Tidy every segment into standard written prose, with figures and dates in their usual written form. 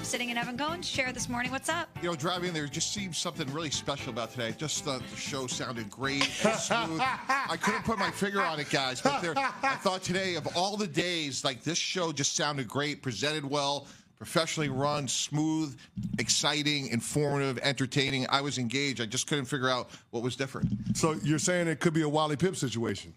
sitting in Evan Cohen's chair this morning. What's up? You know, driving there just seems something really special about today. Just thought the show sounded great and smooth. I couldn't put my finger on it, guys, but I thought today of all the days, like this show just sounded great, presented well, professionally run, smooth, exciting, informative, entertaining. I was engaged. I just couldn't figure out what was different. So you're saying it could be a Wally Pipp situation?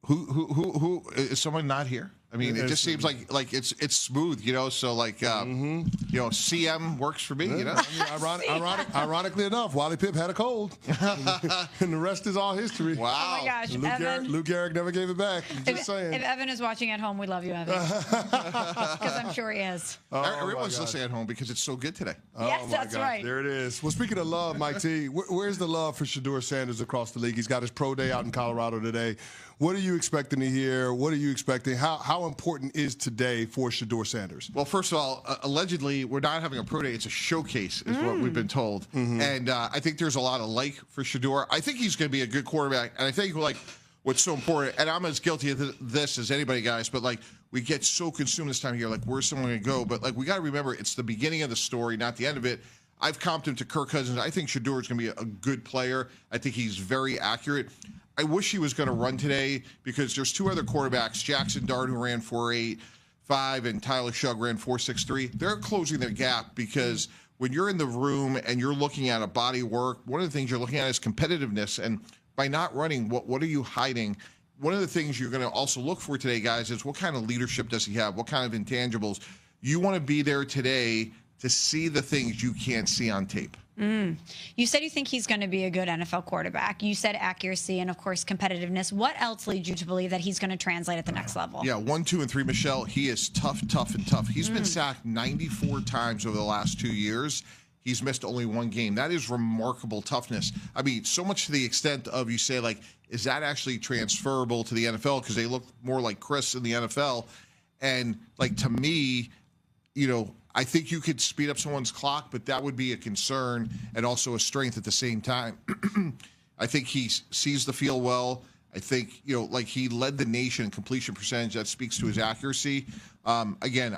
Who is someone not here? I mean, it just seems like it's smooth, you know. So like, you know, CM works for me, you know. I mean, ironically enough, Wally Pipp had a cold, and the rest is all history. Wow. Oh my gosh, Lou Gehrig never gave it back. Just saying. If Evan is watching at home, we love you, Evan, because I'm sure he is. Everyone's listening at home because it's so good today. Yes, that's right. There it is. Well, speaking of love, Mike T, where's the love for Shedeur Sanders across the league? He's got his pro day out in Colorado today. What are you expecting to hear? What are you expecting? How important is today for Shedeur Sanders? Well, first of all, allegedly, we're not having a pro day. It's a showcase, is what we've been told. And I think there's a lot of like for Shedeur. I think he's going to be a good quarterback. And I think, like, what's so important, and I'm as guilty of this as anybody, guys, but, like, we get so consumed this time of year, like, where's someone going to go? But, like, we got to remember it's the beginning of the story, not the end of it. I've comped him to Kirk Cousins. I think Shedeur is going to be a good player. I think he's very accurate. I wish he was going to run today because there's two other quarterbacks, Jackson Dart, who ran 4.85, and Tyler Shugg ran 4.63. They're closing their gap because when you're in the room and you're looking at a body of work, one of the things you're looking at is competitiveness. And by not running, what are you hiding? One of the things you're going to also look for today, guys, is what kind of leadership does he have? What kind of intangibles? You want to be there today to see the things you can't see on tape. You said you think he's going to be a good NFL quarterback. You said accuracy and, of course, competitiveness. What else leads you to believe that he's going to translate at the next level? Yeah, 1, 2, and 3, Michelle. He is tough. He's been sacked 94 times over the last 2 years. He's missed only one game. That is remarkable toughness. I mean, so much to the extent of you say, like, is that actually transferable to the NFL? Because they look more like Chris in the NFL. And, like, to me, you know, I think you could speed up someone's clock, but that would be a concern and also a strength at the same time. I think he sees the field well. I think, you know, like he led the nation in completion percentage. That speaks to his accuracy. Again,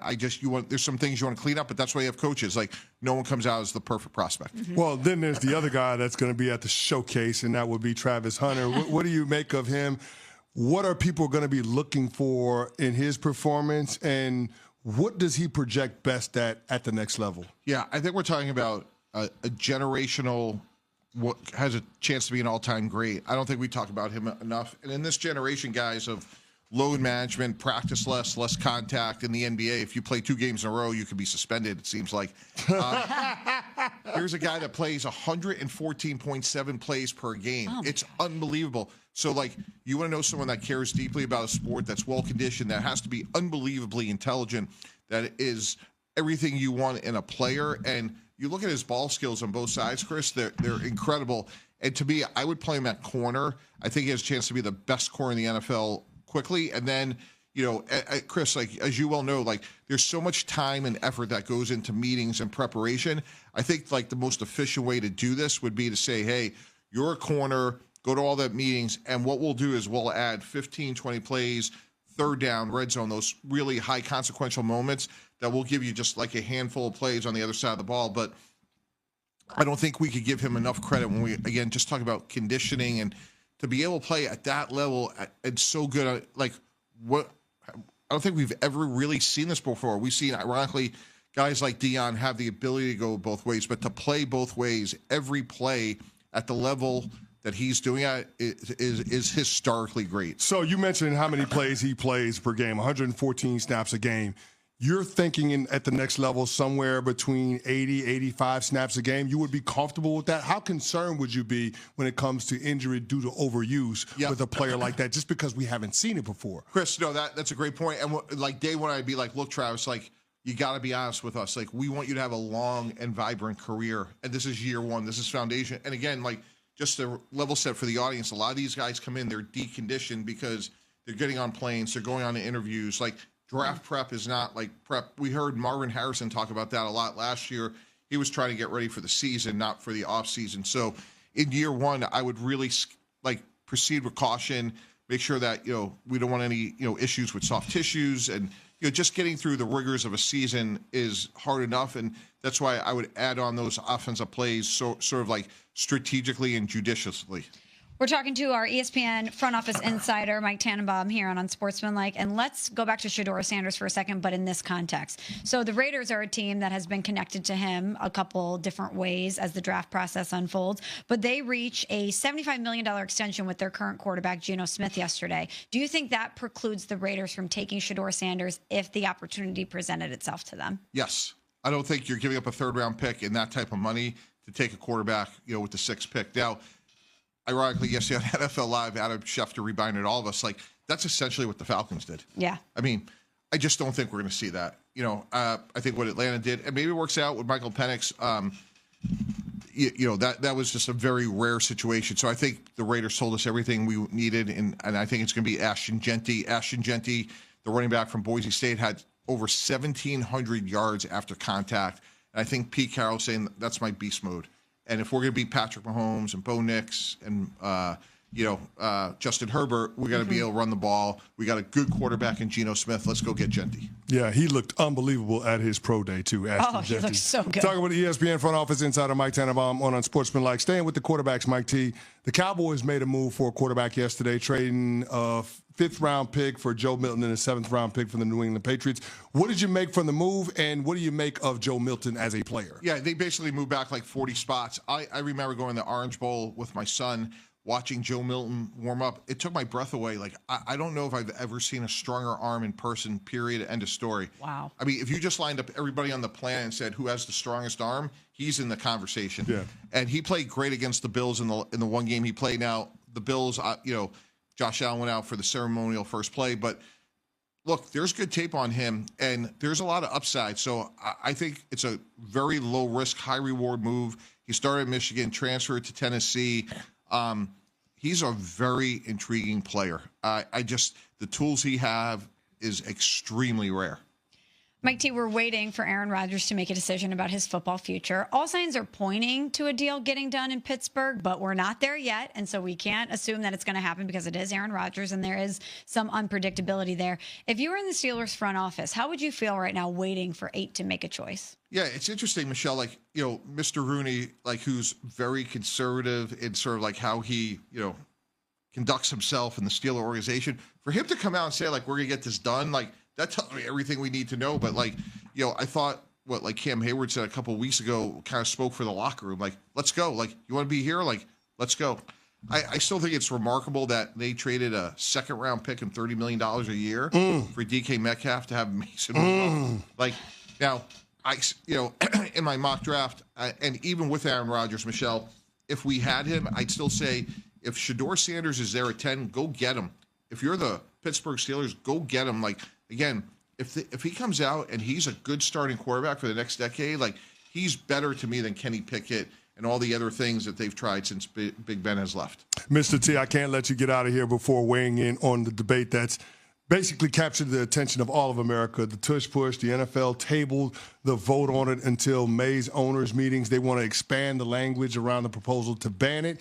there's some things you want to clean up, but that's why you have coaches. Like, no one comes out as the perfect prospect. Well, then there's the other guy that's going to be at the showcase, and that would be Travis Hunter. What do you make of him? What are people going to be looking for in his performance, and what does he project best at the next level? Yeah, I think we're talking about a generational, what has a chance to be an all-time great. I don't think we talk about him enough. And in this generation, guys, of load management, practice less contact in the NBA, if you play 2 games in a row, you could be suspended, it seems like. Here's a guy that plays 114.7 plays per game. It's unbelievable. So, like, you want to know someone that cares deeply about a sport, that's well-conditioned, that has to be unbelievably intelligent, that is everything you want in a player. And you look at his ball skills on both sides, Chris, they're incredible. And to me, I would play him at corner. I think he has a chance to be the best corner in the NFL quickly. And then, you know, Chris, like, as you well know, like, there's so much time and effort that goes into meetings and preparation. I think, like, the most efficient way to do this would be to say, hey, you're a corner, go to all that meetings, and what we'll do is we'll add 15, 20 plays, third down, red zone, those really high consequential moments that will give you just like a handful of plays on the other side of the ball. But I don't think we could give him enough credit when we, again, just talk about conditioning and to be able to play at that level. It's so good. Like, what? I don't think we've ever really seen this before. We've seen, ironically, guys like Dion have the ability to go both ways, but to play both ways, every play at the level that he's doing at is historically great. So you mentioned how many plays he plays per game, 114 snaps a game. You're thinking at the next level somewhere between 80, 85 snaps a game. You would be comfortable with that? How concerned would you be when it comes to injury due to overuse with a player like that, just because we haven't seen it before? Chris, no, that's a great point. And like day one, I'd be like, look, Travis, like, you got to be honest with us. Like, we want you to have a long and vibrant career. And this is year one. This is foundation. And again, like, just to level set for the audience, a lot of these guys come in, they're deconditioned because they're getting on planes, they're going on to interviews. Like, draft prep is not like prep. We heard Marvin Harrison talk about that a lot last year. He was trying to get ready for the season, not for the off season. So in year one, I would really like proceed with caution, make sure that, you know, we don't want any, you know, issues with soft tissues and just getting through the rigors of a season is hard enough, and that's why I would add on those offensive plays sort of like strategically and judiciously. We're talking to our ESPN front office insider, Mike Tannenbaum, here on Unsportsmanlike. And let's go back to Shedeur Sanders for a second, but in this context. So the Raiders are a team that has been connected to him a couple different ways as the draft process unfolds. But they reach a $75 million extension with their current quarterback, Geno Smith, yesterday. Do you think that precludes the Raiders from taking Shedeur Sanders if the opportunity presented itself to them? Yes. I don't think you're giving up a third-round pick and that type of money to take a quarterback, with the 6th pick. Now, ironically, yesterday on NFL Live, Adam Schefter reminded all of us, that's essentially what the Falcons did. Yeah. I mean, I just don't think we're going to see that. I think what Atlanta did, and maybe it works out with Michael Penix, that was just a very rare situation. So I think the Raiders told us everything we needed, and I think it's going to be Ashton Jeanty. Ashton Jeanty, the running back from Boise State, had over 1,700 yards after contact. And I think Pete Carroll saying that's my beast mode. And if we're going to beat Patrick Mahomes and Bo Nix and, Justin Herbert, we got to be able to run the ball. We got a good quarterback in Geno Smith. Let's go get Jeanty. Yeah, he looked unbelievable at his pro day, too. He looked so good. Talking with the ESPN front office insider Mike Tannenbaum on Unsportsmanlike. Staying with the quarterbacks, Mike T. The Cowboys made a move for a quarterback yesterday, trading a 5th-round pick for Joe Milton and a 7th-round pick for the New England Patriots. What did you make from the move, and what do you make of Joe Milton as a player? Yeah, they basically moved back 40 spots. I remember going to the Orange Bowl with my son, watching Joe Milton warm up. It took my breath away. I don't know if I've ever seen a stronger arm in person, period, end of story. Wow. I mean, if you just lined up everybody on the planet and said who has the strongest arm, he's in the conversation. Yeah. And he played great against the Bills in the one game he played. Now, the Bills, Josh Allen went out for the ceremonial first play, but look, there's good tape on him, and there's a lot of upside. So I think it's a very low-risk, high-reward move. He started at Michigan, transferred to Tennessee. He's a very intriguing player. The tools he have is extremely rare. Mike T, we're waiting for Aaron Rodgers to make a decision about his football future. All signs are pointing to a deal getting done in Pittsburgh, but we're not there yet, and so we can't assume that it's going to happen because it is Aaron Rodgers, and there is some unpredictability there. If you were in the Steelers front office, how would you feel right now waiting for 8 to make a choice? Yeah, it's interesting, Michelle, Mr. Rooney, who's very conservative in sort of how he, conducts himself in the Steeler organization. For him to come out and say, we're going to get this done, that tells me everything we need to know. But, I thought what, Cam Hayward said a couple of weeks ago kind of spoke for the locker room. Let's go. You want to be here? Let's go. I still think it's remarkable that they traded a 2nd-round pick and $30 million a year for DK Metcalf to have Mason. Now, in my mock draft, and even with Aaron Rodgers, Michelle, if we had him, I'd still say if Shedeur Sanders is there at 10, go get him. If you're the Pittsburgh Steelers, go get him. Again, if he comes out and he's a good starting quarterback for the next decade, he's better to me than Kenny Pickett and all the other things that they've tried since Big Ben has left. Mr. T, I can't let you get out of here before weighing in on the debate that's basically captured the attention of all of America. The tush push, the NFL tabled the vote on it until May's owners' meetings. They want to expand the language around the proposal to ban it.